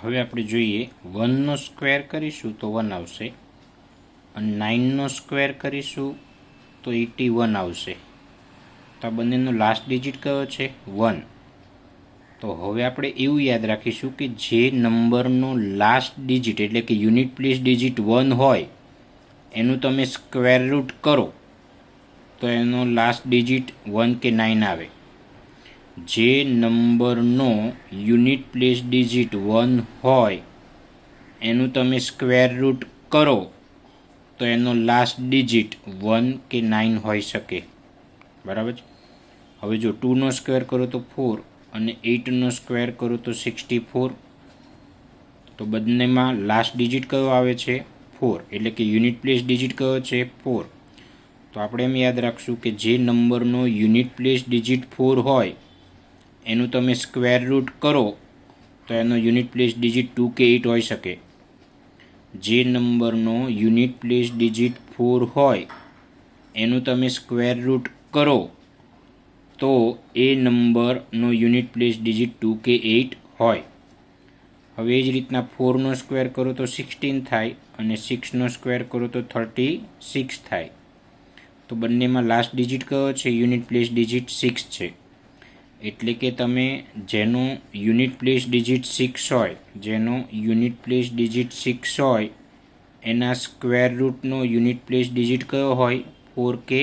હવે આપણે જોઈએ 1નો સ્ક્વેર કરીશું તો 1 આવશે અને 9નો સ્ક્વેર કરીશું તો 81 આવશે. તો આ બંનેનો લાસ્ટ ડિજિટ કયો છે? 1. તો હવે આપણે એવું યાદ રાખીશું કે જે નંબરનો લાસ્ટ ડિજિટ એટલે કે યુનિટ પ્લેસ ડિજિટ 1 હોય એનું તમે સ્ક્વેર રૂટ કરો તો એનો લાસ્ટ ડિજિટ 1 કે 9 આવે. જે નંબરનો યુનિટ પ્લેસ ડિજિટ 1 હોય એનું તમે સ્ક્વેર રૂટ કરો તો એનો લાસ્ટ ડિજિટ 1 કે 9 હોઈ શકે. બરાબર છે. હવે જો 2નો સ્ક્વેર કરો તો 4 અને 8નો સ્ક્વેર કરો તો 64. તો બંનેમાં લાસ્ટ ડિજિટ કયો આવે છે? 4. એટલે કે યુનિટ પ્લેસ ડિજિટ કયો છે? 4. તો આપણે એમ યાદ રાખશું કે જે નંબરનો યુનિટ પ્લેસ ડિજિટ 4 હોય એનું તમે સ્ક્વેર રૂટ કરો તો એનો યુનિટ પ્લેસ ડિજિટ 2 કે 8 હોઈ શકે. જે નંબરનો યુનિટ પ્લેસ ડિજિટ 4 હોય એનું તમે સ્ક્વેર રૂટ કરો તો એ નંબરનો યુનિટ પ્લેસ ડિજિટ 2 કે 8 હોય. હવે એ જ રીતના 4નો સ્ક્વેર કરો તો 16 થાય અને 6નો સ્ક્વેર કરો તો 36 થાય. તો બંનેમાં લાસ્ટ ડિજિટ કયો છે? યુનિટ પ્લેસ ડિજિટ 6 છે. એટલે કે તમે જેનો યુનિટ પ્લેસ ડિજિટ 6 હોય એના સ્ક્વેર રૂટનો યુનિટ પ્લેસ ડિજિટ કયો હોય? 4 કે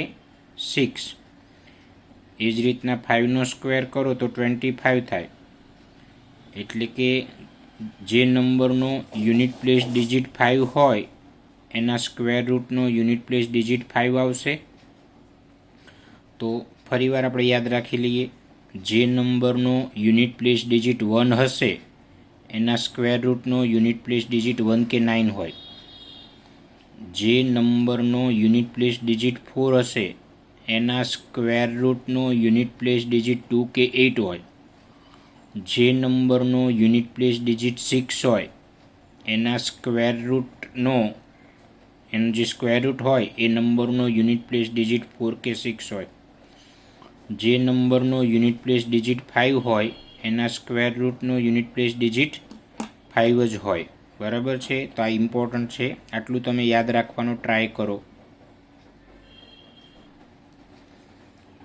6. એ જ રીતના 5નો સ્ક્વેર કરો તો 25 થાય. એટલે કે જે નંબરનો યુનિટ પ્લેસ ડિજિટ 5 હોય એના સ્ક્વેર રૂટનો યુનિટ પ્લેસ ડિજિટ 5 આવશે. તો ફરીવાર આપણે યાદ રાખી લઈએ, જે નંબરનો યુનિટ પ્લેસ ડિજિટ 1 હશે એના સ્ક્વેર રૂટનો યુનિટ પ્લેસ ડિજિટ 1 કે 9 હોય. જે નંબરનો યુનિટ પ્લેસ ડિજિટ 4 હશે એના સ્ક્વેર રૂટનો યુનિટ પ્લેસ ડિજિટ 2 કે 8 હોય. જે નંબરનો યુનિટ પ્લેસ ડિજિટ 6 હોય એના સ્ક્વેર રૂટનો એનો જે સ્ક્વેર રૂટ હોય એ નંબરનો યુનિટ પ્લેસ ડિજિટ 4 કે 6 હોય. જે નંબરનો યુનિટ પ્લેસ ડિજિટ 5 હોય એના સ્ક્વેર રૂટનો યુનિટ પ્લેસ ડિજિટ 5 જ હોય. બરાબર છે. તો આ ઇમ્પોર્ટન્ટ છે, આટલું તમે યાદ રાખવાનો ટ્રાય કરો.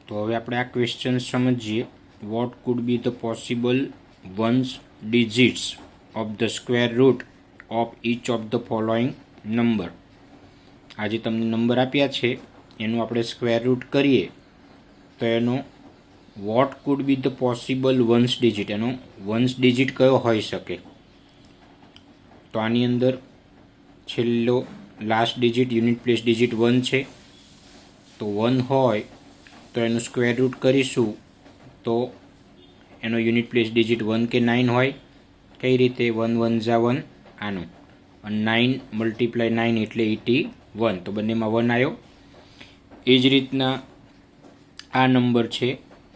તો હવે આપણે આ ક્વેશ્ચન સમજીએ. What could be the possible ones digits of the square root of each of the following number. આ જે તમને નંબર આપ્યા છે એનું આપણે સ્ક્વેર રૂટ કરીએ તો એનો vote could be the possible once digit, એનો વન્સ ડિજિટ કયો હોઈ શકે. તો આની અંદર છેલ્લો last digit unit place digit 1 છે. તો 1 હોય તો એનું સ્ક્વેર રૂટ કરીશું તો એનો યુનિટ પ્લેસ ડિજિટ 1 કે 9 હોય. કઈ રીતે? 1 1 જા 1 આનું અને 9 મલ્ટીપ્લાય 9 એટલે 81. તો બંનેમાં 1 આવ્યો. એ જ રીતના આ નંબર છે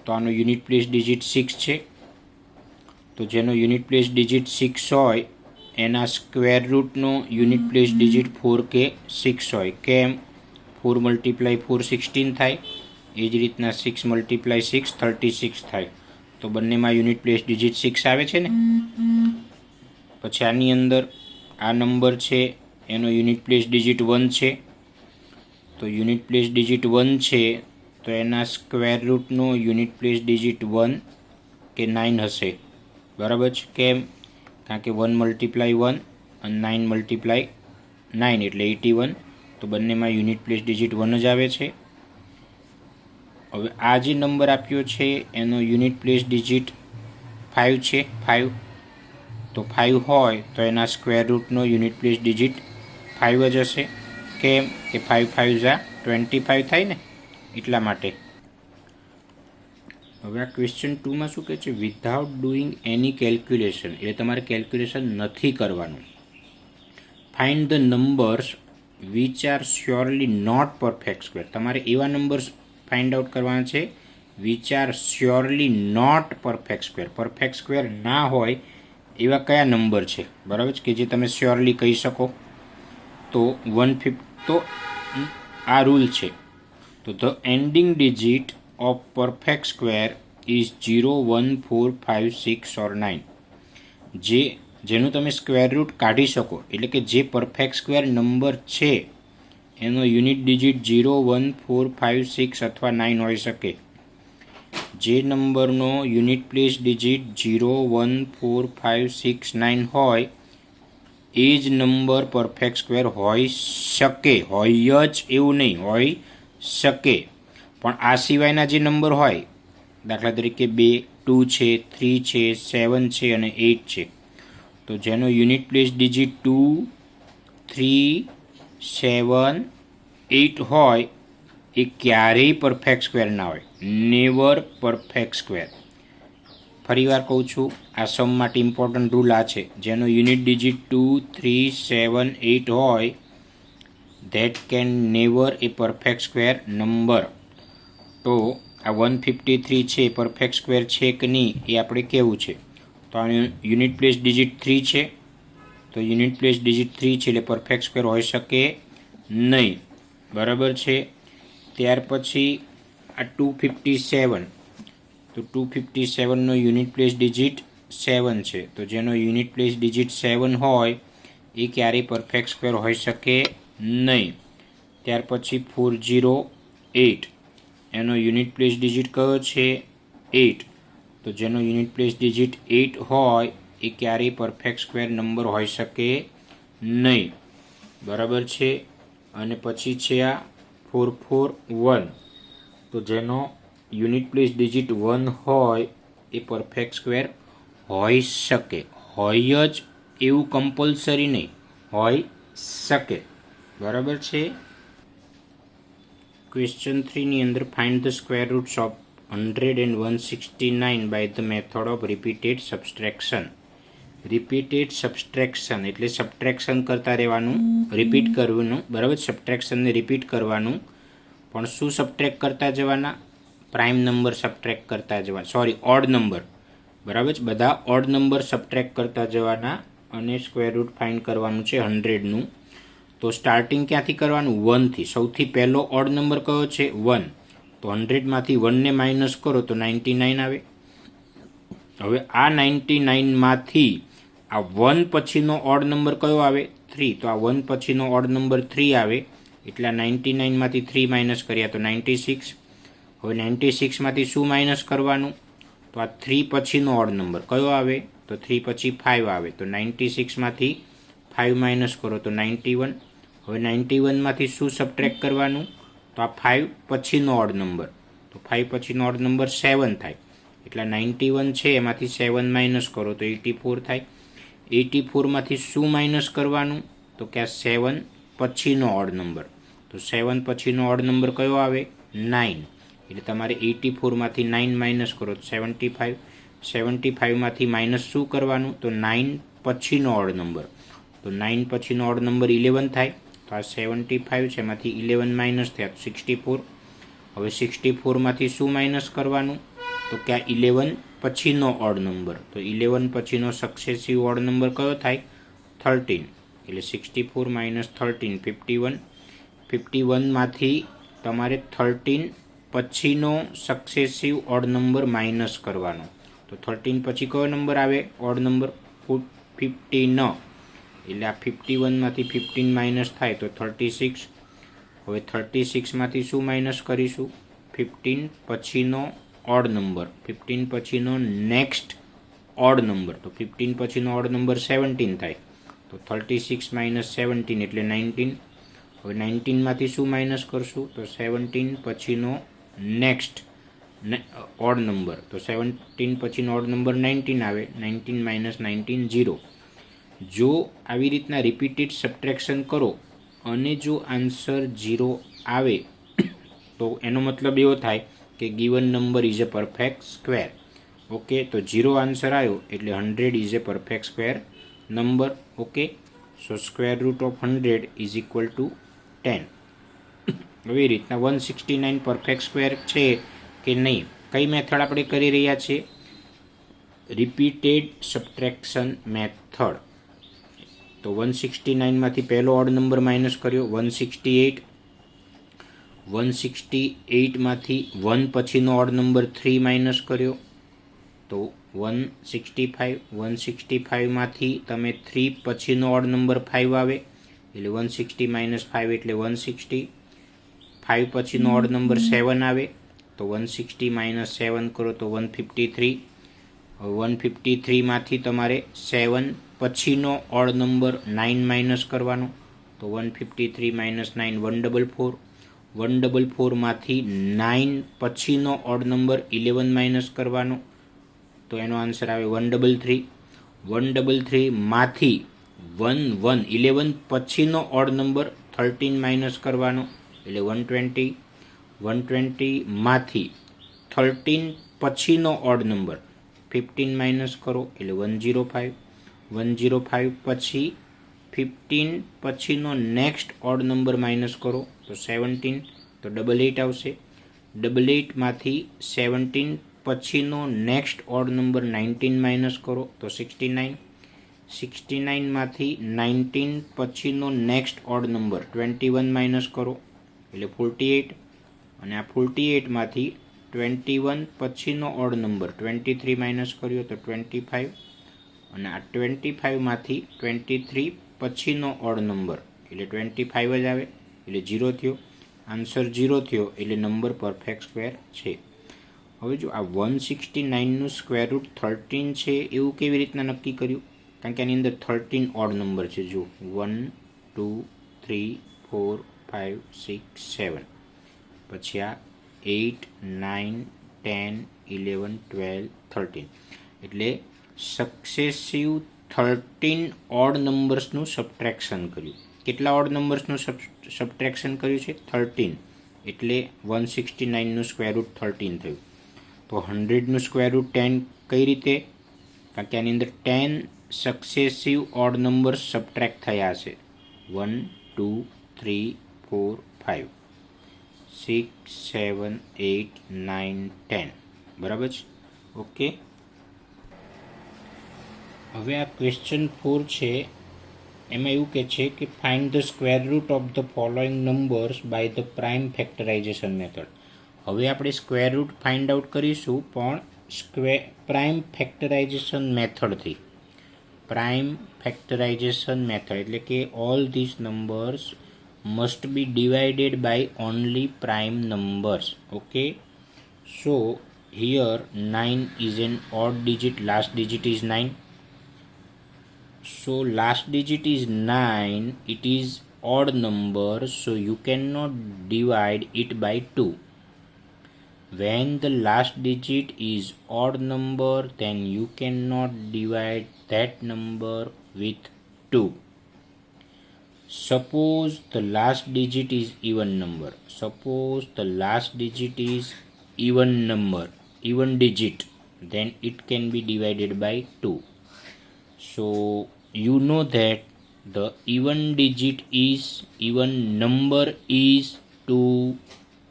તો આનો યુનિટ પ્લેસ ડિજિટ 6 છે. તો જેનો યુનિટ પ્લેસ ડિજિટ 6 હોય એના સ્ક્વેર રૂટનો યુનિટ પ્લેસ ડિજિટ 4 કે 6 હોય. કેમ? 4 મલ્ટીપ્લાય 4 16 થાય. એ જ રીતના 6 મલ્ટીપ્લાય 6 36 થાય. તો બંનેમાં યુનિટ પ્લેસ ડિજિટ 6 આવે છે ને. પછી આની અંદર આ નંબર છે એનો યુનિટ પ્લેસ ડિજિટ 1 છે. તો યુનિટ પ્લેસ ડિજિટ 1 છે તો એના સ્ક્વેર રૂટનો યુનિટ પ્લેસ ડિજિટ 1 કે 9 હશે. બરાબર છે. કેમ? કારણ કે 1 મલ્ટીપ્લાય 1 અને 9 મલ્ટીપ્લાય 9 એટલે 81. તો બંનેમાં યુનિટ પ્લેસ ડિજિટ 1 જ આવે છે. હવે આ જે નંબર આપ્યો છે એનો યુનિટ પ્લેસ ડિજિટ 5 છે. 5. તો 5 હોય તો એના સ્ક્વેર રૂટનો યુનિટ પ્લેસ ડિજિટ 5 જ હશે. કેમ કે 5 5 જા 25 થાય ને, એટલા માટે. હવે આ ક્વેશ્ચન 2માં શું કહે છે? વિધાઉટ ડુઈંગ એની કેલ્ક્યુલેશન, એટલે તમારે કેલ્ક્યુલેશન નથી કરવાનું. Find the numbers which are surely not perfect square. તમારે એવા નંબર્સ ફાઇન્ડ આઉટ કરવાના છે which are surely not perfect square. Perfect square ના હોય એવા કયા નંબર છે. બરાબર છે, કે જે તમે શ્યોરલી કહી શકો. તો 150. તો આ રૂલ છે. તો the ending digit of perfect square is 0 1 4 5 6 or 9. જે જેનું તમે સ્ક્વેર રૂટ કાઢી શકો, એટલે કે જે પરફેક્ટ સ્ક્વેર નંબર છે એનો યુનિટ ડિજિટ 0, 1, 4, 5, 6 અથવા 9 હોઈ શકે. જે નંબરનો યુનિટ પ્લેસ ડિજિટ 0, 1, 4, 5, 6, 9 હોય એ જ નંબર પરફેક્ટ સ્ક્વેર હોઈ શકે. હોય જ એવું નહીં, હોઈ શકે. પણ આ સિવાયના જે નંબર હોય, દાખલા તરીકે 2, 2 છે, 3 છે, 7 છે અને 8 છે, તો જેનો યુનિટ પ્લેસ ડિજિટ 2, 3, 7, 8 હોય એ ક્યારેય પરફેક્ટ સ્ક્વેર ના હોય. Never perfect square. ફરીવાર કહું છું, આ સમ માટે ઇમ્પોર્ટન્ટ રૂલ આ છે, જેનો યુનિટ ડિજિટ 2, 3, 7, 8 હોય that can never A perfect square number. તો આ 153 છે પરફેક્ટ સ્ક્વેર છે કે નહીં એ આપણે કહેવું છે. તો આનું યુનિટ પ્લેસ ડિજિટ 3 છે, તો યુનિટ પ્લેસ ડિજિટ 3 છે એટલે પરફેક્ટ સ્ક્વેર હોઈ શકે નહીં. બરાબર છે. ત્યાર પછી આ 257, તો 257નો યુનિટ પ્લેસ ડિજિટ 7 છે, તો જેનો યુનિટ પ્લેસ ડિજિટ 7 હોય એ ક્યારેય પરફેક્ટ સ્ક્વેર હોઈ શકે નહીં. ત્યાર પછી 408, એનો યુનિટ પ્લેસ ડિજિટ કયો છે? 8, તો જેનો યુનિટ પ્લેસ ડિજિટ 8 હોય એ ક્યારેય પરફેક્ટ સ્ક્વેર નંબર હોઈ શકે નહીં. બરાબર છે. અને પછી છે આ 441, તો જેનો યુનિટ પ્લેસ ડિજિટ 1 હોય એ પરફેક્ટ સ્ક્વેર હોઈ શકે. હોય જ એવું કમ્પલસરી નહીં, હોઈ શકે. બરાબર છે. ક્વેશ્ચન 3ની અંદર find the square roots of 100 and 169 by the method of repeated subtraction. Repeated subtraction એટલે સબટ્રેક્શન કરતા રહેવાનું, રિપીટ કરવાનું. બરાબર, સબટ્રેક્શનને રિપીટ કરવાનું, પણ શું સબટ્રેક્ટ કરતા જવાના? પ્રાઇમ નંબર સબટ્રેક્ટ કરતા જવાના, સોરી ઓડ નંબર. બરાબર, બધા ઓડ નંબર સબટ્રેક્ટ કરતા જવાના અને સ્ક્વેર રૂટ ફાઇન્ડ કરવાનું છે 100નું. તો સ્ટાર્ટિંગ ક્યાંથી કરવાનું? 1થી. સૌથી પહેલો ઓડ નંબર કયો છે? 1. તો 100માંથી 1ને માઇનસ કરો તો 99 આવે. હવે આ 99માંથી આ 1 પછીનો ઓડ નંબર કયો આવે? 3. તો આ 1 પછીનો ઓડ નંબર 3 આવે, એટલે 99માંથી 3 માઇનસ કર્યા તો 96. હવે 96માંથી શું માઇનસ કરવાનું? તો આ 3 પછીનો ઓડ નંબર કયો આવે? તો 3 પછી 5 આવે, તો 96માંથી 5 માઇનસ કરો તો 91. હવે 91માંથી શું સબટ્રેક્ટ કરવાનું? તો આ 5 પછીનો ઓડ નંબર, તો 5 પછીનો ઓડ નંબર 7 થાય, એટલે 91 છે એમાંથી 7 માઇનસ કરો તો 84 થાય. 84માંથી શું માઇનસ કરવાનું? તો કે આ 7 પછીનો ઓડ નંબર, તો 7 પછીનો ઓડ નંબર કયો આવે? 9. એટલે તમારે 84માંથી 9 માઇનસ કરો તો 75. 75માંથી માઇનસ શું કરવાનું? તો 9 પછીનો ઓડ નંબર, તો 9 પછીનો ઓડ નંબર 11 થાય, તો આ 75 છે એમાંથી 11 માઇનસ થયા તો 64. હવે 64માંથી શું માઇનસ કરવાનું? તો કે આ 11 પછીનો ઓડ નંબર, તો 11 પછીનો સક્સેસિવ ઓડ નંબર કયો થાય? 13. એટલે 64 માઇનસ 13 51. 51માંથી તમારે 13 પછીનો સક્સેસિવ ઓડ નંબર માઇનસ કરવાનો, તો 13 પછી કયો નંબર આવે? Odd number 15. એટલે આ 51માંથી 15 માઇનસ થાય તો 36. હવે 36માંથી શું માઇનસ કરીશું? 15 પછીનો ઓડ નંબર, 15 પછીનો નેક્સ્ટ ઓડ નંબર, તો 15 પછીનો ઓડ નંબર 17 થાય, તો 36 માઇનસ 17 એટલે 19. હવે 19માંથી શું માઇનસ કરશું? તો 17 પછીનો નેક્સ્ટ ઓડ નંબર, તો 17 પછીનો ઓડ નંબર 19 આવે, 19 માઇનસ 19 0. જો આવી રીતના રિપીટેડ સબટ્રેક્શન કરો અને જો આન્સર 0 આવે તો એનો મતલબ એવો થાય કે given number is a perfect square. Okay, તો 0 આન્સર આવ્યો એટલે 100 is a perfect square number. Okay, so square root of 100 is equal to 10. એવી રીતના 169 પરફેક્ટ સ્ક્વેર છે કે નહીં, કઈ મેથડ આપણે કરી રહ્યા છીએ? Repeated subtraction method. તો 169માંથી પહેલો ઓડ નંબર માઇનસ કર્યો 168. 168માંથી 1 પછીનો ઓડ નંબર 3 માઇનસ કર્યો, તો 165 165માંથી તમે 3 પછીનો ઓડ નંબર 5 આવે એટલે 160 - 5 એટલે 160. 5 પછીનો ઓડ નંબર 7 આવે તો 160 - 7 કરો તો 153. 153માંથી તમારે 7 પછીનો ઓડ નંબર 9 માઇનસ કરવાનો તો 153 - 9 144. 144માંથી 9 પછીનો ઓડ નંબર 11 માઇનસ કરવાનો તો એનો આન્સર આવે 133. 133માંથી 11 પછીનો ઓડ નંબર 13 માઇનસ કરવાનો એટલે 120. 120માંથી 13 પછીનો ઓડ નંબર 15 માઇનસ કરો એટલે 105. 105 પછી 15 પછીનો નેક્સ્ટ ઓડ નંબર માઇનસ કરો તો 17 તો 88 આવશે. 88માંથી 17 પછીનો નેક્સ્ટ ઓડ નંબર 19 માઇનસ કરો તો 69. 69માંથી 19 પછીનો નેક્સ્ટ ઓડ નંબર 21 માઇનસ કરો એટલે 48. અને આ 48માંથી 21 પછીનો ઓડ નંબર 23 માઇનસ કર્યો તો 25. અને આ 25માંથી 23 પછીનો ઓડ નંબર એટલે 25 જ આવે એટલે 0 થયો. આન્સર 0 થયો એટલે નંબર પરફેક્ટ સ્ક્વેર છે. હવે જો આ 169નું સ્ક્વેર રૂટ 13 છે એવું કેવી રીતના નક્કી કર્યું? કારણ કે આની અંદર 13 ઓડ નંબર છે. જો 1 2 3 4 5 6 7 પછી આ 8 9 10 11 12 13 એટલે સક્સેસિવ 13 ઓડ નંબર્સનું સબટ્રેક્શન કર્યું. કેટલા ઓડ નંબર્સનું સબટ્રેક્શન કર્યું છે? 13. એટલે 169નું સ્ક્વેર રૂટ 13 થયું. તો 100નું સ્ક્વેર રૂટ 10 કઈ રીતે? કારણ કે આની અંદર 10 સક્સેસિવ ઓડ નંબર્સ સબટ્રેક્ટ થયા છે. 1 2 3 4 5 6 7 8 9 10 બરાબર છે. ઓકે, હવે આ ક્વેશ્ચન 4 છે એમાં એવું કહે છે કે find the square root of the following numbers by the prime factorization method. હવે આપણે સ્ક્વેર રૂટ ફાઇન્ડ આઉટ કરીશું પણ પ્રાઇમ ફેક્ટરાઇઝેશન મેથડથી. પ્રાઇમ ફેક્ટરાઇઝેશન મેથડ એટલે કે all this numbers must be divided by only prime numbers. Okay, so here 9 is an odd digit, last digit is 9. So last digit is 9, it is odd number, so you cannot divide it by 2. When the last digit is odd number, then you cannot divide that number with 2. Suppose the last digit is even number. Suppose the last digit is even number, even digit, then it can be divided by 2. So you know that the even digit is, even number is 2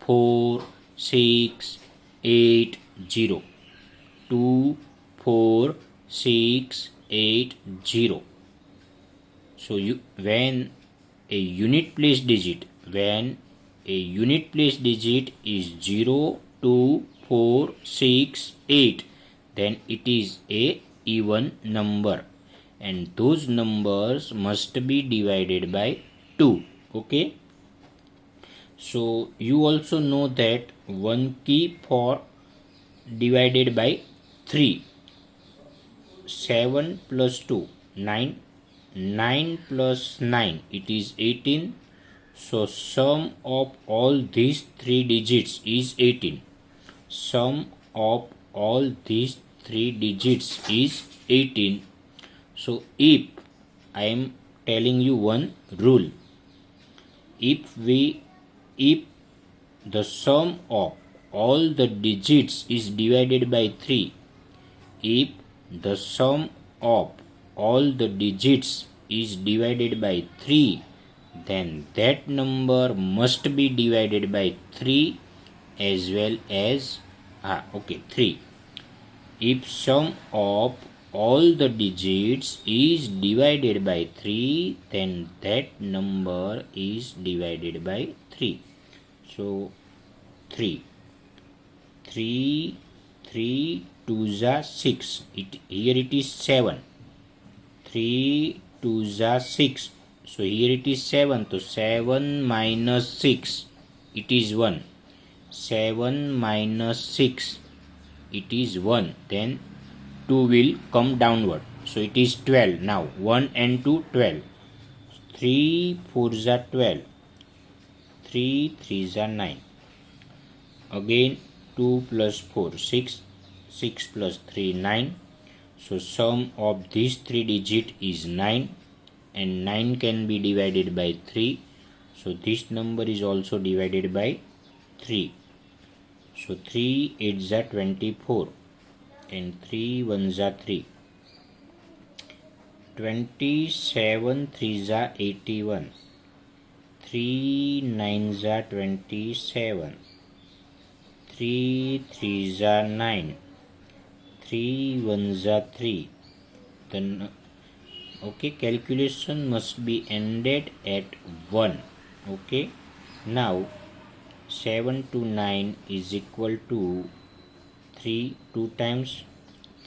4 6 8 0. 2 4 6 8 0. So when a unit place digit is 0 2 4 6 8, then it is a even number and those numbers must be divided by 2. Okay, so you also know that one key for divided by 3. 7 plus 2 9. 9 plus 9, it is 18. So sum of all these three digits is 18. Sum of all these three digits is 18. So if I am telling you one rule, if the sum of all the digits is divided by 3, if the sum of all the digits is divided by 3, then that number must be divided by 3 as well as 3. If sum of all the digits is divided by 3, then that number is divided by 3. So 3 3 3 2s are 6. Here it is 7. 3 2s are 6. So here it is 7. So 7 minus 6, it is 1. 7 minus 6, it is 1. Then 2 will come downward. So it is 12. Now 1 and 2, 12. 3 4s are 12. 3 3s are 9. Again 2 plus 4, 6. 6 plus 3, 9. So sum of these 3 digits is 9, and 9 can be divided by 3. So this number is also divided by 3. So 3 8s are 24, and 3 1s are 3. 27 3s are 81. 3 9s are 27. 3 3s are 9. 3 1s are 3. Then okay, calculation must be ended at 1. Okay, now 7 to 9 is equal to 3 2 times,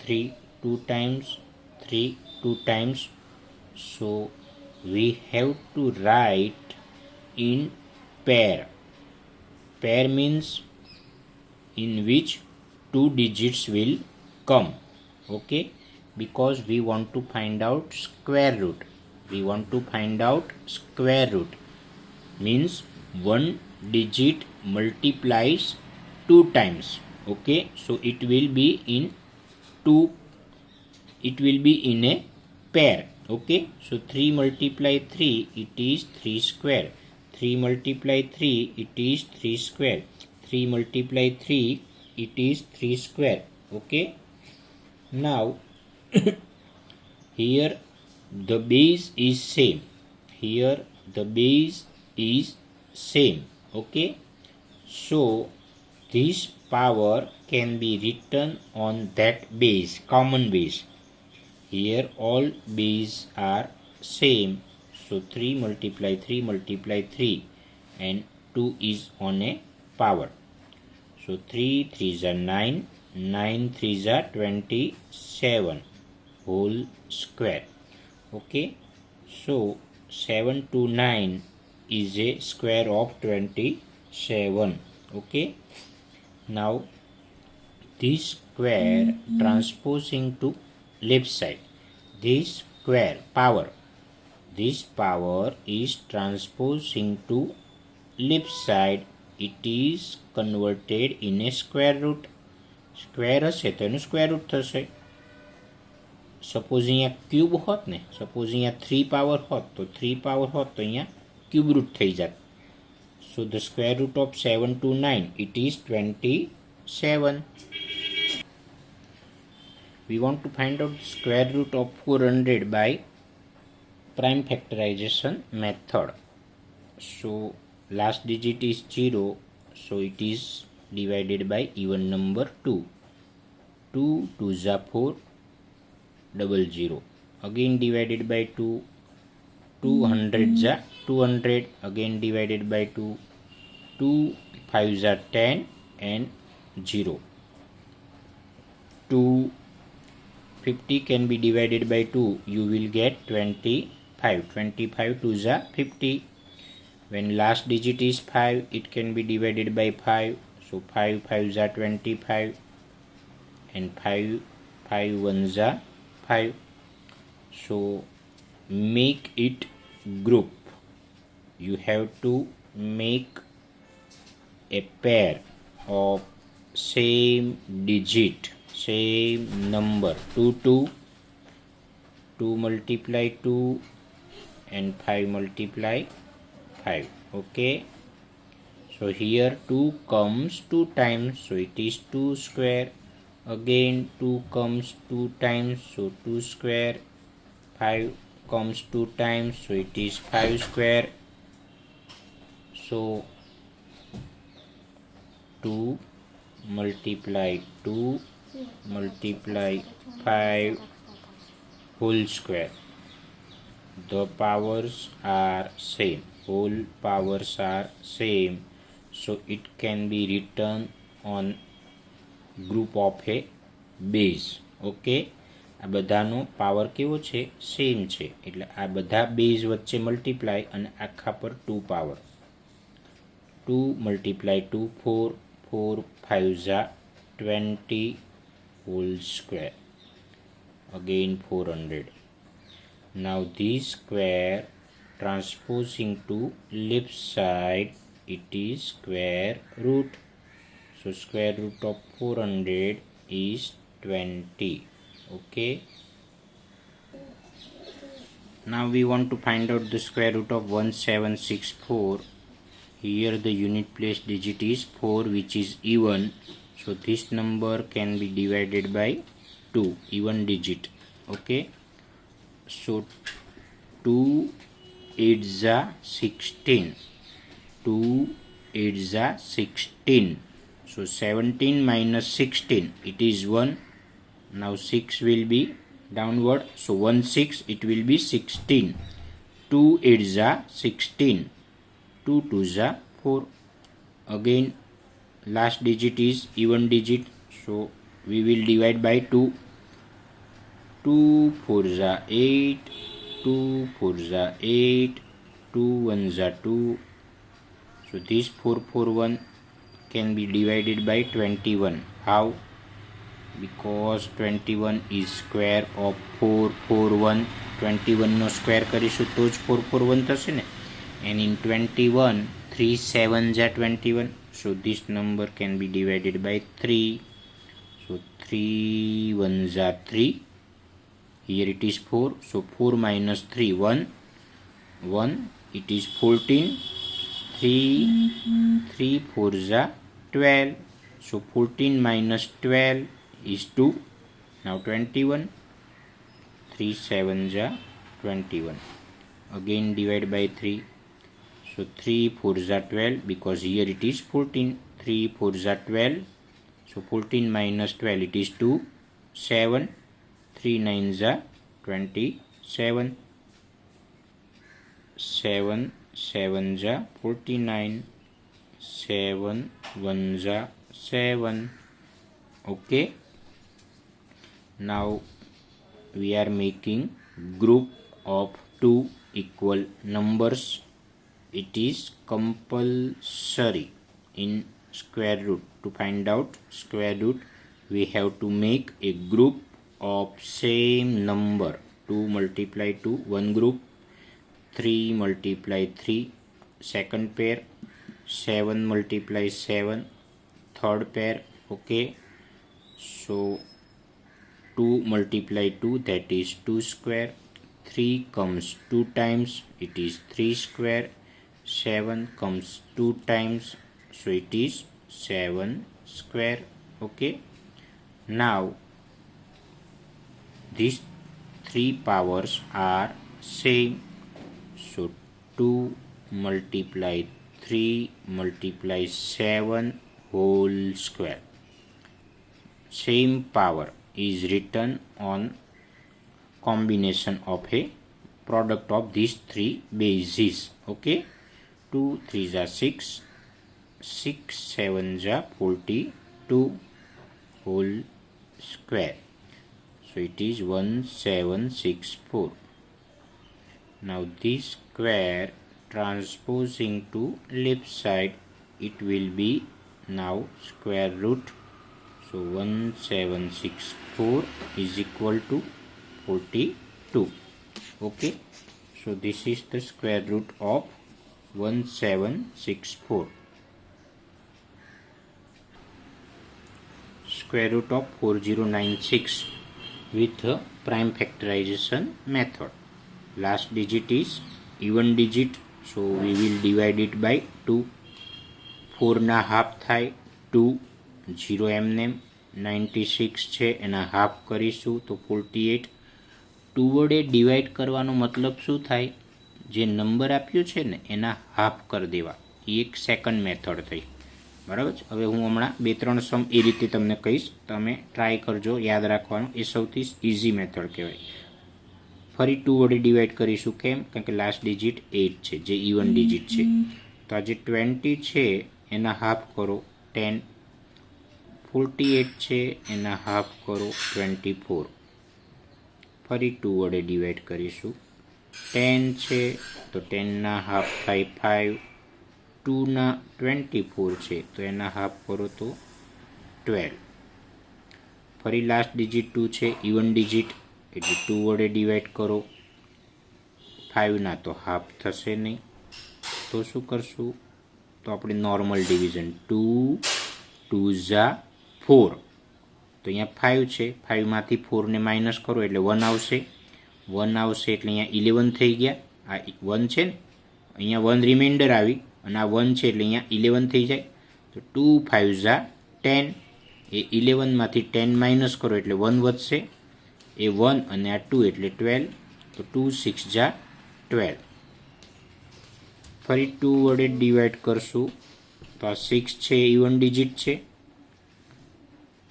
3 2 times, 3 2 times. So we have to write in pair. Pair means in which 2 digits will come. Okay, because we want to find out square root. We want to find out square root means 1 digit multiplies 2 times. Okay, so it will be in 2, it will be in a pair. Okay, so 3 multiply 3, it is 3 square. 3 multiply 3, it is 3 square. 3 multiply 3, it is 3 square. Okay, now here the base is same. Here the base is same. Okay, so this power can be written on that base, common base. Here all base are same. So 3 multiply 3 multiply 3, and 2 is on a power. So 3 3s are 9. 9 3s are 27 whole square. Okay, so 7 to 9 is a square of 27. Okay, now this square transposing to left side. This square power, this power is transposing to left side. It is converted in a square root. Square હશે તો એનું square root થશે. Suppose અહીંયા cube હોત ને, suppose અહીંયા 3 power હોત તો 3 પાવર હોત તો અહીંયા ક્યુબ રૂટ થઈ જાત. So the square root of 7 to 9, it is 27. We want to find out square root of 400 by prime factorization method. So last digit is 0, so it is divided by even number 2. 2 2s are 4, 00. Again divided by 2. 200s are 200. Again divided by 2. 2 5s are 10 and 0. 250 can be divided by 2. You will get 25. 25 2s are 50. When last digit is 5, it can be divided by 5. So 5 5s are 25, and 5 5 1s are 5. So make it group. You have to make a pair of same digit, same number. 2 2, 2 multiply 2, and 5 multiply 5. Okay, so here 2 comes 2 times, so it is 2 square. Again 2 comes 2 times, so 2 square. 5 comes 2 times, so it is 5 square. So 2 multiply 2 multiply 5 whole square. The powers are same. Whole powers are same. So it can be written on group of a base. Okay, આ બધાનો power કેવો છે? Same છે. એટલે આ બધા base વચ્ચે multiply અને આખા પર 2 power. 2 multiply 2 4, 4 5 Jha 20 whole square. Again 400. Now this square transposing to left side, it is square root. So square root of 400 is 20. Okay. Now we want to find out the square root of 1764. Here the unit place digit is 4, which is even. So this number can be divided by 2, even digit. Okay. So 2 8 ज़ा 16. 2 8 ज़ा 16. So 17 minus 16, it is 1. Now 6 will be downward. So 1 6, it will be 16. 2 8 ज़ा 16. 2 2 ज़ा 4. Again last digit is even digit. So we will divide by 2. 2 4 ज़ा 8. 2 4 ज़ा 8. 2 1 ज़ा 2. So this 4 4 1 can be divided by 21. How? Because 21 is square of 4 4 1. 21 no square કરીશું તો જ 4 4 1 થશે ને. And in 21, 3 7 જા 21. So this number can be divided by 3. So 3 1 જા 3. Here it is 4. So 4 minus 3, 1. 1. It is 14. 3 4 ज़ा 12. So 14 minus 12 is 2. Now 21. 3 7 ज़ा 21. Again divide by 3. So 3 4 ज़ा 12, because here it is 14. 3 4 ज़ा 12. So 14 minus 12, it is 2. 7. 3 9 ज़ा 27. 7 7 ज़ा 49. 7 1 ज़ा 7. Okay. Now we are making group of 2 equal numbers. It is compulsory in square root. To find out square root, we have to make a group of same number. 2 multiply 2, one group. 3 multiply 3, second pair. 7 multiply 7, third pair. Okay. So 2 multiply 2, that is 2 square. 3 comes 2 times, it is 3 square. 7 comes 2 times, so it is 7 square. Okay. Now these 3 powers are same. So 2 multiply 3 multiply 7 whole square. Same power is written on combination of a product of these 3 bases. Okay. 2 3 ज़ा 6. 6 7 ज़ा 42 whole square. So it is 1764. Now this square transposing to left side, it will be now square root. So 1764 is equal to 42. Okay. So this is the square root of 1764. Square root of 4096 with a prime factorization method. Last digit is even digit, so we will divide it by 2. 4 ના half થાય 2. 0 એમનેમ. 96 છે એના half કરીશું તો 48. 2 વડે divide કરવાનો મતલબ શું થાય? જે નંબર આપ્યો છે ને એના હાફ કરી દેવા. એ એક સેકન્ડ મેથડ થઈ. બરાબર છે. હવે હું હમણાં 2-3 સમ એ રીતે તમને કહીશ, તમે ટ્રાય કરજો યાદ રાખવાનું. એ સૌથી ઇઝી મેથડ કહેવાય. ફરી 2 વડે ડિવાઈડ કરીશું. કેમ? કારણ કે લાસ્ટ ડિજિટ 8 છે, જે ઇવન ડિજિટ છે. તો આ જે 20 છે એના હાફ કરો 10. 48 છે એના હાફ કરો 24, ફરી 2 વડે ડિવાઈડ કરીશું. 10 છે તો 10ના હાફ થાય 5, 2ના 24 છે તો એના હાફ કરો તો 12. ફરી લાસ્ટ ડિજિટ 2 છે, ઇવન ડિજિટ, એટલે 2 વડે ડિવાઈડ કરો. 5ના તો હાફ થશે નહીં, તો શું કરશું? તો આપણે નોર્મલ ડિવિઝન 2 2 ઝા 4. તો અહીંયા 5 છે, 5માંથી 4ને માઇનસ કરો એટલે 1 આવશે. 1 આવશે એટલે અહીંયા 11 થઈ ગયા. આ 1 છે ને, અહીંયા 1 રિમાઇન્ડર આવી અને આ 1 છે એટલે અહીંયા 11 થઈ જાય. તો 2 5 ઝા 10, એ 11માંથી 10 માઇનસ કરો એટલે 1 વધશે. એ 1 અને આ 2 એટલે 12, તો 2 6 ઝા 12. ફરી 2 વડે ડિવાઈડ કરશું તો આ 6 છે, ઇવન ડિજિટ છે,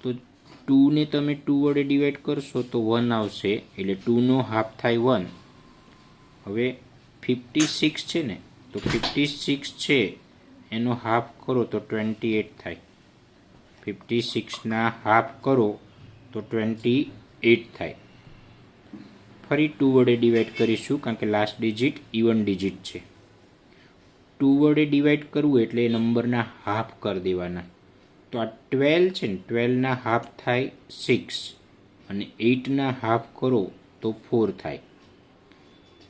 તો 2ને તમે 2 વડે ડિવાઈડ કરશો તો 1 આવશે, એટલે 2નો હાફ થાય 1. હવે 56 છે ને, તો 56 છે એનો હાફ કરો તો 28 થાય. 56ના હાફ કરો તો 28 થાય. ફરી 2 વડે ડિવાઈડ કરીશું કારણ કે લાસ્ટ ડિજિટ ઇવન ડિજિટ છે. 2 વડે ડિવાઈડ કરવું એટલે એ નંબરના હાફ કરી દેવાના. તો આ 12 છે ને, 12ના હાફ થાય 6 અને 8ના હાફ કરો તો 4 થાય.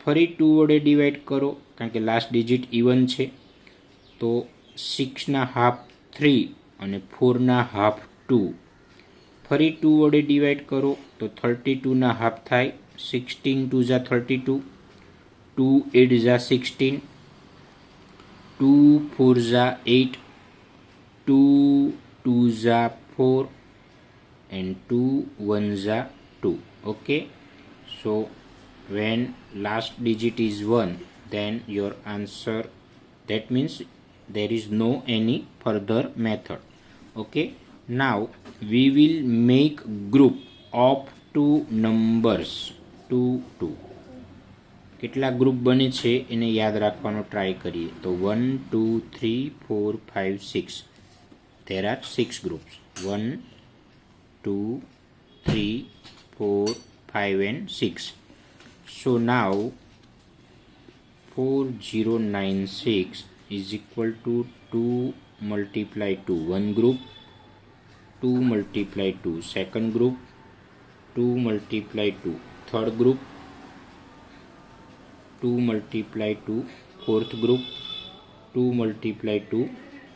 ફરી 2 વડે ડિવાઈડ કરો કારણ કે લાસ્ટ ડિજિટ ઇવન છે, તો 6ના હાફ 3 અને 4ના હાફ 2. ફરી 2 વડે ડિવાઈડ કરો તો 32ના હાફ થાય 16 2 Jha 32, 2 8 Jha 16, 2 4 Jha 8, 2 2 Jha 4 and 2 1 Jha 2. Okay, so when last digit is 1, then your answer, that means there is no any further method. Okay, now we will make group of two numbers 2 2. કેટલા group બને છે એને યાદ રાખવાનો ટ્રાય કરીએ. તો 1 2 3 4 5 6, there are 6 groups, 1 2 3 4 5 and 6. So now 4096 is equal to 2 multiply 2 one group, 2 multiply 2 second group, 2 multiply 2 third group, 2 multiply 2 fourth group, 2 multiply 2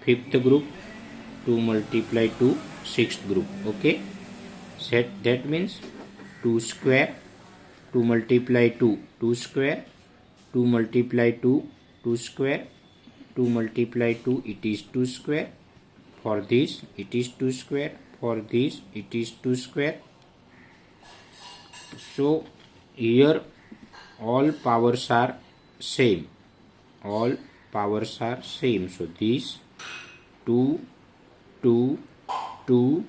fifth group, 2 multiply 2 sixth group. Okay, set that means 2 square, 2 multiply 2 2 square, 2 multiply 2 2 square, 2 multiply 2 it is 2 square, for this it is 2 square, for this it is 2 square. So here all powers are same, all powers are same. So this 2 2 2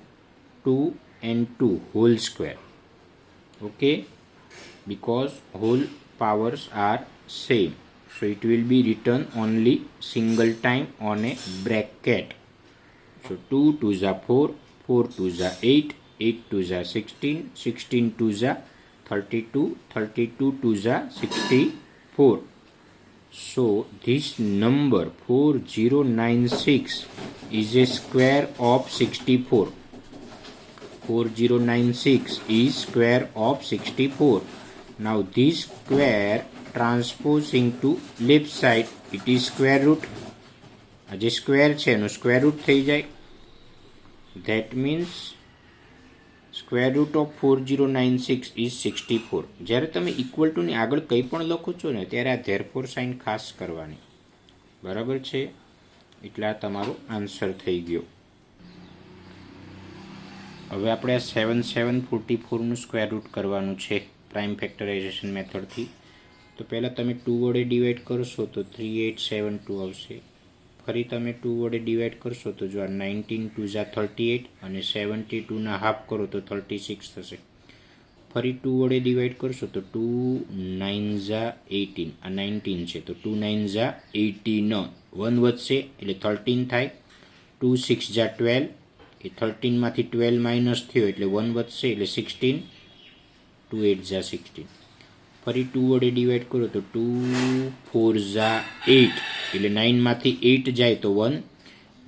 2 and 2 whole square. Okay, because whole powers are same, so it will be written only single time on a bracket. So 2 2 is 4, 4 2 is 8, 8 2 is 16, 16 2 is 32, 32 2 is 64. So this number 4096 is a square of 64. 4096 is square of 64. Now this square transpose into left side, it is square root. આ જે square છે એનું square root થઈ જાય. That means square root of 4096 is 64. જ્યારે તમે equal ટુની આગળ કંઈ પણ લખો છો ને ત્યારે આ ધેરફોર સાઇન ખાસ કરવાની. બરાબર છે, એટલે આ તમારો આન્સર થઈ ગયો. હવે આપણે આ 7744નું સ્ક્વેર રૂટ કરવાનું છે પ્રાઇમ ફેક્ટરાઇઝેશન મેથડથી. તો પહેલાં તમે 2 વડે ડિવાઈડ કરશો તો 3872 આવશે. ફરી તમે 2 વડે ડિવાઈડ કરશો તો જો આ 19 2 ઝા 38 અને 72ના હાફ કરો તો 36 થશે. ફરી 2 વડે ડિવાઈડ કરશો તો 2 9 ઝા 18, આ 19 છે તો 2 9 ઝા 18, 1 વધશે એટલે 13 થાય. 2 6 ઝા 12, એ 13માંથી 12 માઇનસ થયો એટલે 1 વધશે એટલે 16, 2 8 જા 16. ફરી 2 વડે ડિવાઈડ કરો તો 2 4 જા 8 એટલે 9માંથી 8 જાય તો 1,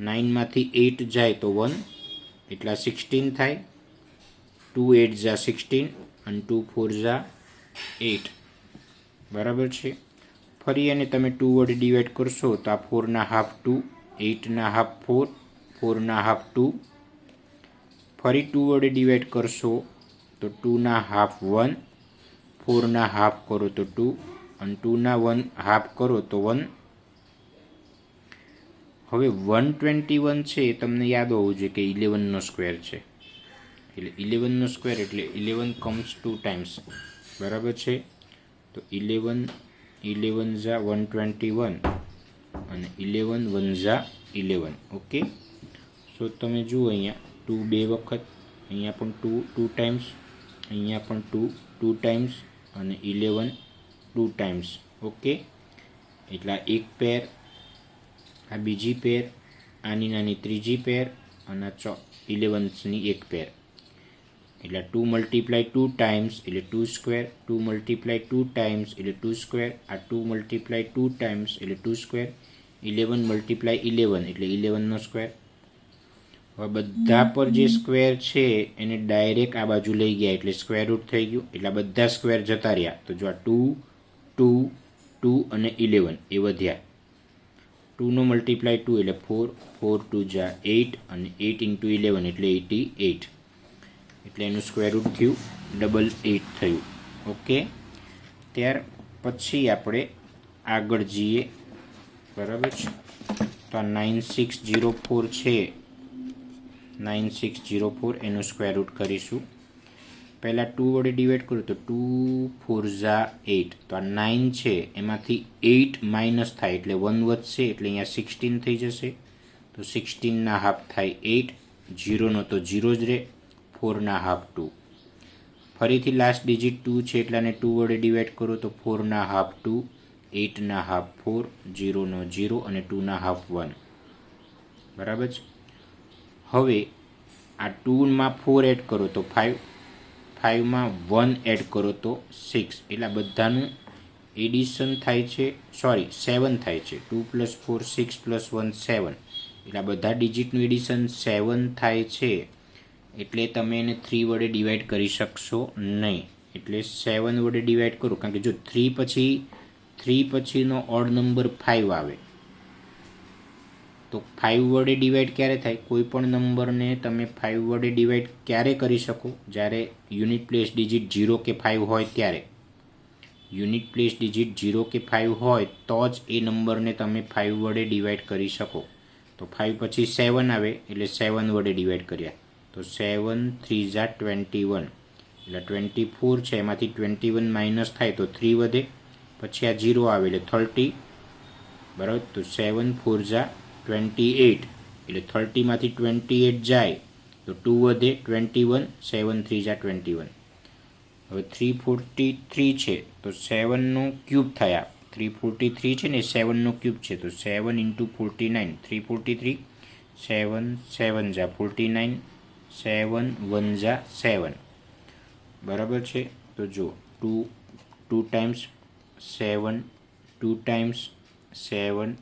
9માંથી 8 જાય તો 1 એટલા 16 થાય. 2 8 જા 16 અને 2 4 જા 8 બરાબર છે. ફરી એને તમે 2 વડે ડિવાઈડ કરશો તો આ 4 હાફ 2, 8 હાફ 4, 4 હાફ 2. ફરી 2 વડે ડિવાઈડ કરશો તો 2 હાફ 1, 4 હાફ કરો તો 2 અને 2 હાફ કરો તો 1. હવે 121 છે એ તમને યાદ હોવું જોઈએ કે 11નો સ્ક્વેર છે, એટલે 11નો સ્ક્વેર એટલે 11 કમ્સ 2 ટાઈમ્સ બરાબર છે. તો 11 11 જા 121 અને 11 1 જા 11. ઓકે, સો તમે જુઓ અહીંયા 2 બે વખત, અહીંયા પણ 2 2 ટાઈમ્સ, અહીંયા પણ 2 2 ટાઈમ્સ અને 11 2 ટાઈમ્સ. ઓકે, એટલા એક પેર, આ બીજી પેર, આની નાની ત્રીજી પેર અને 11ની એક પેર. એટલે 2 મલ્ટીપ્લાય 2 ટાઈમ્સ એટલે 2 સ્ક્વેર, 2 મલ્ટીપ્લાય 2 ટાઈમ્સ એટલે 2 સ્ક્વેર, આ 2 મલ્ટીપ્લાય 2 ટાઈમ્સ એટલે 2 સ્ક્વેર, 11 મલ્ટીપ્લાય 11 એટલે 11નો સ્ક્વેર. હવે બધા પર જે સ્ક્વેર છે એને ડાયરેક્ટ આ બાજુ લઈ ગયા એટલે સ્ક્વેર રૂટ થઈ ગયું, એટલે બધા સ્ક્વેર જતા રહ્યા. તો જો આ 2 2 2 અને 11 એ વધ્યા. 2નો મલ્ટીપ્લાય 2 એટલે 4, 4 2 જા 8 અને 8 ઇન્ટુ 11 એટલે 88, એટલે એનું સ્ક્વેર રૂટ થયું 88 થયું. ઓકે, ત્યાર પછી આપણે આગળ જઈએ બરાબર છે. તો આ 9604 છે, 9604 એનું સ્ક્વેર રૂટ કરીશું. પહેલાં 2 વડે ડિવાઈડ કરું તો 2 4 જા 8, તો આ 9 છે એમાંથી 8 માઇનસ થાય એટલે 1 વધશે એટલે અહીંયા 16 થઈ જશે. તો 16 હાફ થાય 8, 0નો તો 0 જ રહે, 4 હાફ 2. ફરીથી લાસ્ટ ડિજિટ 2 છે એટલે આને 2 વડે ડિવાઈડ કરો તો 4 હાફ 2, 8 હાફ 4, 0નો 0 અને 2 હાફ 1 બરાબર છે. હવે આ 2માં 4 એડ કરો તો 5, 5માં 1 એડ કરો તો 6, એટલે બધાનું એડિશન થાય છે, સોરી 7 થાય છે. 2 + 4 6 + 1 7, એટલે બધા ડિજિટનું એડિશન 7 થાય છે. એટલે તમે એને 3 વડે ડિવાઈડ કરી શકશો નહીં, એટલે 7 વડે ડિવાઈડ કરો, કારણ કે જો 3 પછીનો ઓડ નંબર 5 આવે તો 5 વડે ડિવાઈડ ક્યારે થાય? કોઈ પણ નંબરને તમે 5 વડે ડિવાઈડ ક્યારે કરી શકો? જ્યારે યુનિટ પ્લેસ ડિજિટ 0 કે 5 હોય ત્યારે. યુનિટ પ્લેસ ડિજિટ 0 કે 5 હોય તો જ એ નંબરને તમે 5 વડે ડિવાઈડ કરી શકો. તો 5 પછી 7 આવે એટલે 7 વડે ડિવાઈડ કર્યા તો 7 3 જા 21, એટલે 24 છે એમાંથી 21 માઇનસ થાય તો 3 વધે, પછી આ 0 આવે એટલે 30 બરાબર. તો 7 4 જા 28, એટલે 30માંથી 28 જાય તો 2 વધે 21, 7 3 જા 21. હવે 343 છે તો 7નો ક્યુબ થયા, 343 છે ને 7નો ક્યુબ છે તો 7 ઇન્ટુ 49, 343, 7 7 જા 49, 7 1 જા 7 બરાબર છે. તો જો 2 ટાઈમ્સ 7, 2 ટાઈમ્સ 7,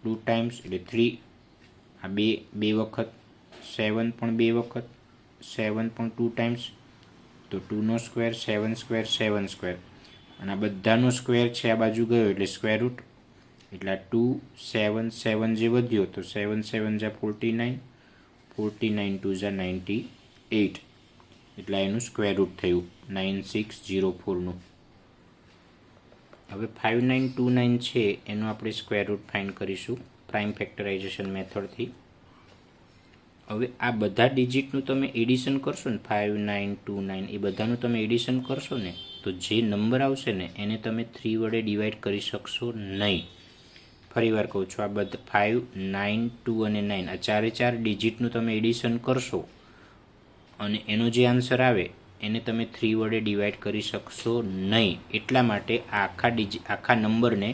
2 ટાઈમ્સ એટલે 3, આ બે વખત, 7 પણ 2 વખત, 7 પણ 2 ટાઈમ્સ, તો 2નો સ્ક્વેર 7 સ્ક્વેર 7 સ્ક્વેર, અને આ બધાનો સ્ક્વેર છે આ બાજુ ગયો એટલે સ્ક્વેર રૂટ, એટલે 2 7 7 જે વધ્યો તો 7 7 જા 49, 49 2 જા 98, એટલે એનું સ્ક્વેર રૂટ થયું 9604નું. હવે 5929 છે એનું આપણે સ્ક્વેર રૂટ ફાઇન્ડ કરીશું પ્રાઇમ ફેક્ટરાઇઝેશન મેથડથી. હવે આ બધા ડિજિટનું તમે એડિશન કરશો ને, 5929 એ બધાનું તમે એડિશન કરશો ને તો જે નંબર આવશે ને એને તમે 3 વડે ડિવાઈડ કરી શકશો નહીં. ફરી વાર કહું છું, આ બધા 5 9 2 અને 9 આ ચારે ચાર ડિજિટનું તમે એડિશન કરશો અને એનો જે આન્સર આવે એને તમે 3 વડે ડિવાઈડ કરી શકશો નહીં. એટલા માટે આ આખા નંબરને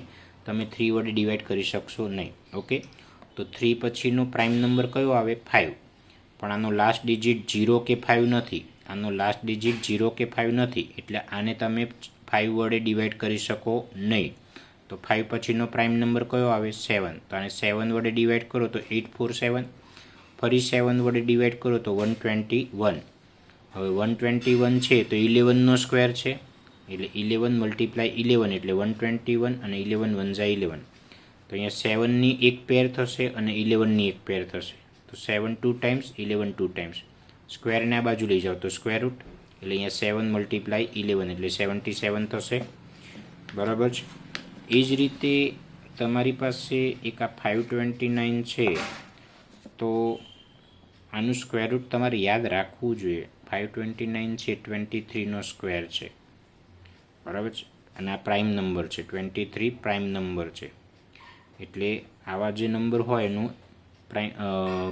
તમે 3 વડે ડિવાઈડ કરી શકશો નહીં. ઓકે, તો 3 પછીનો પ્રાઇમ નંબર કયો આવે? 5. પણ આનો લાસ્ટ ડિજિટ 0 કે 5 નથી. આનો લાસ્ટ ડિજિટ 0 કે 5 નથી, એટલે આને તમે 5 વડે ડિવાઈડ કરી શકો નહીં. તો 5 પછીનો પ્રાઇમ નંબર કયો આવે? 7. તો આને 7 વડે ડિવાઈડ કરો તો 847. ફરી 7 વડે ડિવાઈડ કરો તો 121. હવે 121 છે તો 11નો સ્ક્વેર છે, એટલે 11 મલ્ટીપ્લાય 11 એટલે 121 અને 11 1 જા 11. તો અહીંયા 7ની એક પેર થશે અને 11ની એક પેર થશે. તો 7 2 ટાઈમ્સ, 11 2 ટાઈમ્સ. સ્ક્વેરને આ બાજુ લઈ જાઓ તો સ્ક્વેર રૂટ, એટલે અહીંયા 7 મલ્ટીપ્લાય 11 એટલે 77 થશે. બરાબર છે. એ જ રીતે તમારી પાસે એક આ 529 છે, તો આનું સ્ક્વેર રૂટ તમારે યાદ રાખવું જોઈએ. 529 છે 23નો સ્ક્વેર છે. બરાબર છે. અને આ પ્રાઇમ નંબર છે, 23 પ્રાઇમ નંબર છે. એટલે આવા જે નંબર હોય એનું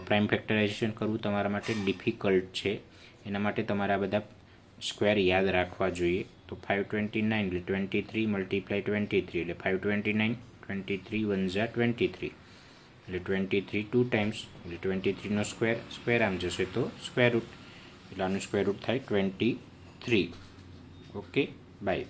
પ્રાઇમ ફેક્ટરાઇઝેશન કરવું તમારા માટે ડિફિકલ્ટ છે. એના માટે તમારે આ બધા સ્ક્વેર યાદ રાખવા જોઈએ. તો 529 એટલે 23 મલ્ટીપ્લાય 23 એટલે 529, 23 1 જા 23 એટલે 23 2 ટાઈમ્સ એટલે 23નો સ્ક્વેર આમ જશે તો સ્ક્વેર રૂટ, એટલે આનું સ્ક્વેર રૂટ થાય 23. Okay, by.